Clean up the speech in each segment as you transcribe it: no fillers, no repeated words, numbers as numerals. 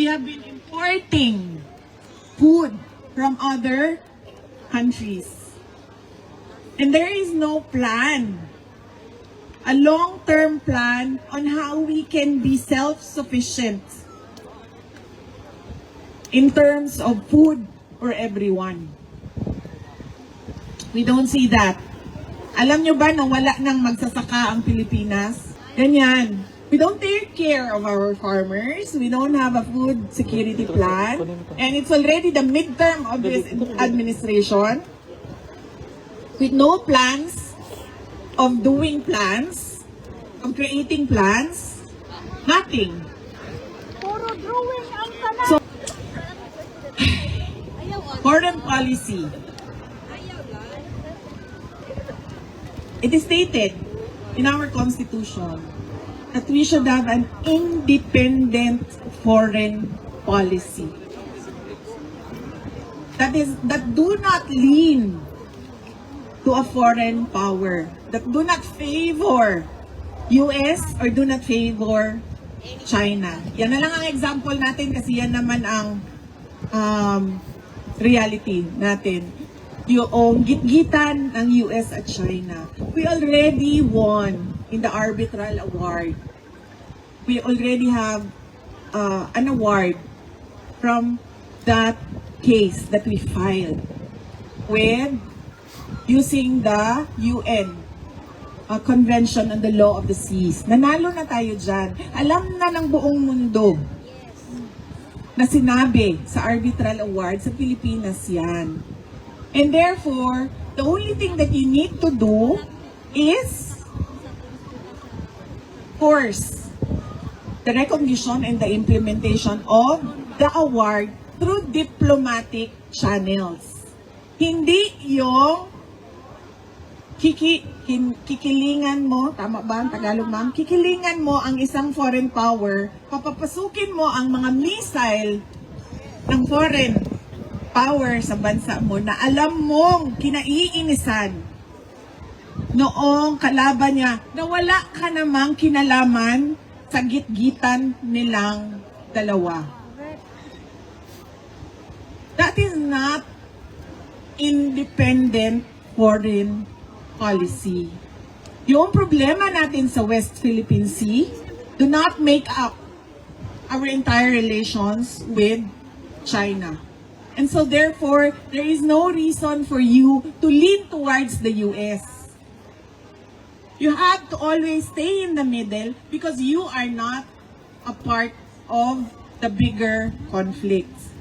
have been importing food from other countries. And there is no plan, a long-term plan on how we can be self-sufficient in terms of food for everyone. We don't see that. Alam nyo ba na wala nang magsasaka ang Pilipinas? Ganyan. We don't take care of our farmers. We don't have a food security plan. And it's already the midterm of this administration with no plans of doing plans, of creating plans, nothing. Puro drawing ang tanan. So, foreign policy. It is stated in our constitution that we should have an independent foreign policy. That do not lean to a foreign power, that do not favor US or do not favor China. Yan na lang ang example natin kasi yan naman ang reality natin. Yung gitgitan ng US at China. We already won in the arbitral award. We already have an award from that case that we filed with using the UN Convention on the Law of the Seas. Nanalo na tayo dyan. Alam na ng buong mundo na sinabi sa arbitral award sa Pilipinas yan. And therefore, the only thing that you need to do is force the recognition and the implementation of the award through diplomatic channels. Hindi yung kikilingan mo, tama ba ang Tagalog ma'am? Kikilingan mo ang isang foreign power, papapasukin mo ang mga missile ng foreign power sa bansa mo na alam mong kinaiinisan noong kalaban niya na wala ka namang kinalaman sa gitgitan nilang dalawa. That is not independent foreign policy. Yung problema natin sa West Philippine Sea do not make up our entire relations with China. And so therefore, there is no reason for you to lean towards the US. You have to always stay in the middle because you are not a part of the bigger conflicts.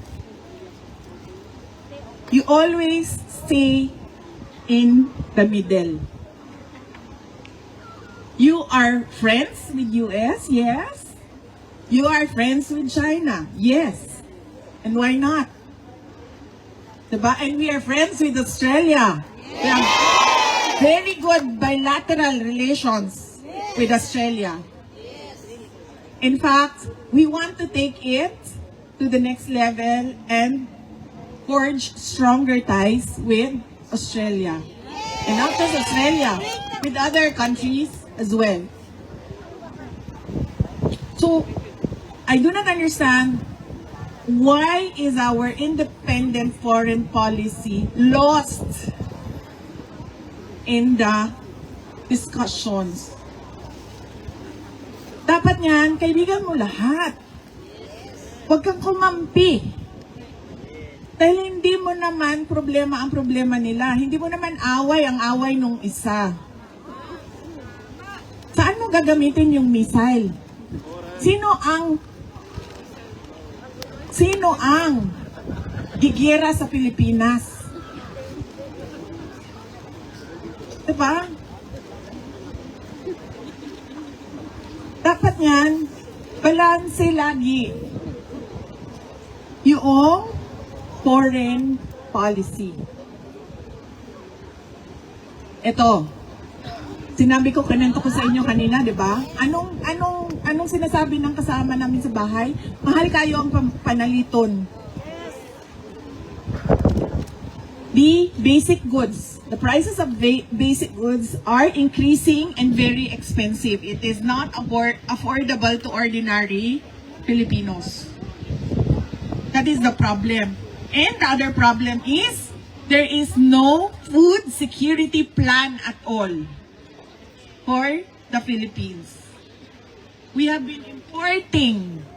You always stay in the middle. You are friends with US? Yes. You are friends with China? Yes. And why not? Diba? And we are friends with Australia. We have very good bilateral relations with Australia. In fact, we want to take it to the next level and forge stronger ties with Australia. And not just Australia, with other countries as well. So, I do not understand why is our independent foreign policy lost in the discussions. Dapat niyan, kaibigan mo lahat. Huwag kang kumampi. Dahil hindi mo naman problema ang problema nila. Hindi mo naman away ang away nung isa. Saan mo gagamitin yung missile? Sino ang gigera sa Pilipinas? Diba? Dapat yan, balanse lagi yung foreign policy. Ito, sinabi ko, kanento ko sa inyo kanina, di ba? Anong sinasabi ng kasama namin sa bahay? Mahal kayo ang panaliton. The basic goods, the prices of basic goods are increasing and very expensive. It is not affordable to ordinary Filipinos. That is the problem. And the other problem is, there is no food security plan at all for the Philippines. We have been importing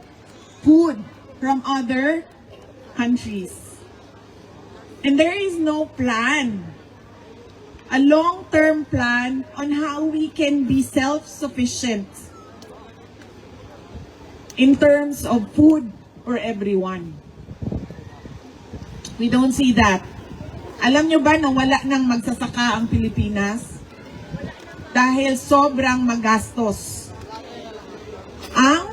food from other countries. And there is no plan, a long-term plan on how we can be self-sufficient in terms of food for everyone. We don't see that. Alam nyo ba na wala nang magsasaka ang Pilipinas? Dahil sobrang magastos. Ang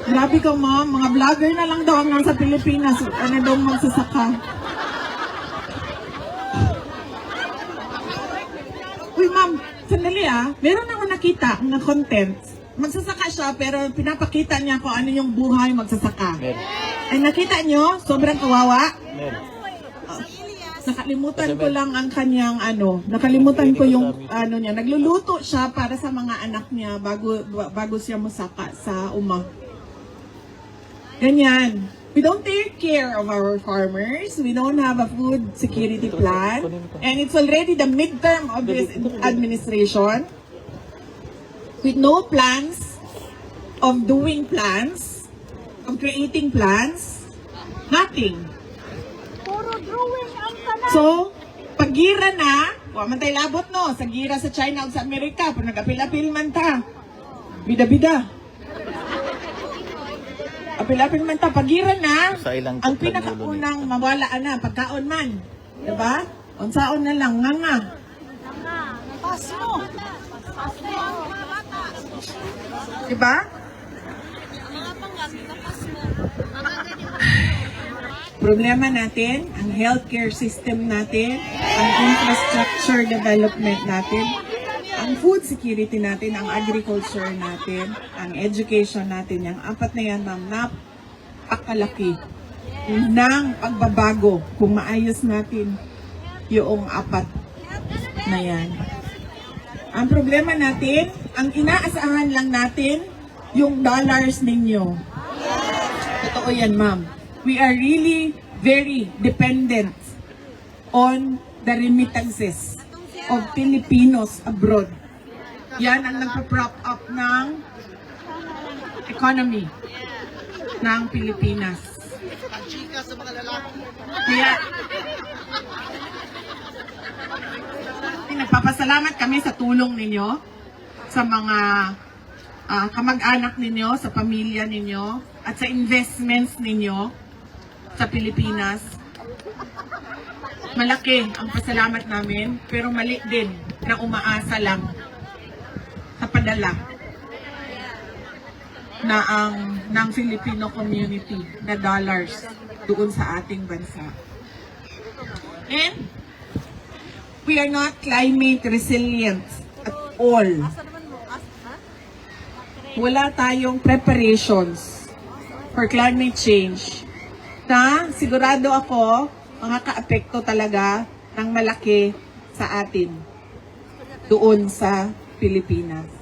grabe ka, ma'am. Mga vlogger na lang daw ang nasa Pilipinas. Ano daw magsasaka? Uy, ma'am. Sandali meron ako nakita na content. Magsasaka siya pero pinapakita niya kung ano yung buhay magsasaka. Ay nakita nyo? Sobrang kawawa. Nakalimutan ko lang ang kanyang nakalimutan ko yung niya. Nagluluto siya para sa mga anak niya bago siya musaka sa Ganyan. We don't take care of our farmers. We don't have a food security plan. And it's already the midterm of this administration. With no plans of doing plans, of creating plans, nothing. Puro drawing ang tanan. So, pag gira na, man tayo labot no, sa gira sa China o sa Amerika, pag nag-apil-apil man ta, bida-bida. Apil-apil man ta, pag gira na, ang pinakaunang mawalaan na, pagkaon man. Diba? Unsaon na lang, nga. Pasmo. Diba? Problema natin, ang healthcare system natin, ang infrastructure development natin, ang food security natin, ang agriculture natin, ang education natin, yung apat na yan, ma'am, napakalaki ng pagbabago kung maayos natin yung apat na yan. Ang problema natin, ang inaasahan lang natin, yung dollars ninyo. Totoo yan, ma'am. We are really very dependent on the remittances of Filipinos abroad. Yan ang nagpa-prop up ng economy ng Pilipinas. Kaya, nagpapasalamat kami sa tulong ninyo, sa mga kamag-anak ninyo, sa pamilya ninyo, at sa investments ninyo sa Pilipinas. Malaki ang pasalamat namin, pero mali din na umaasa lang sa padala na ng Filipino community na dollars doon sa ating bansa. And we are not climate resilient at all. Wala tayong preparations for climate change na sigurado ako makaka-apekto talaga ng malaki sa atin doon sa Pilipinas.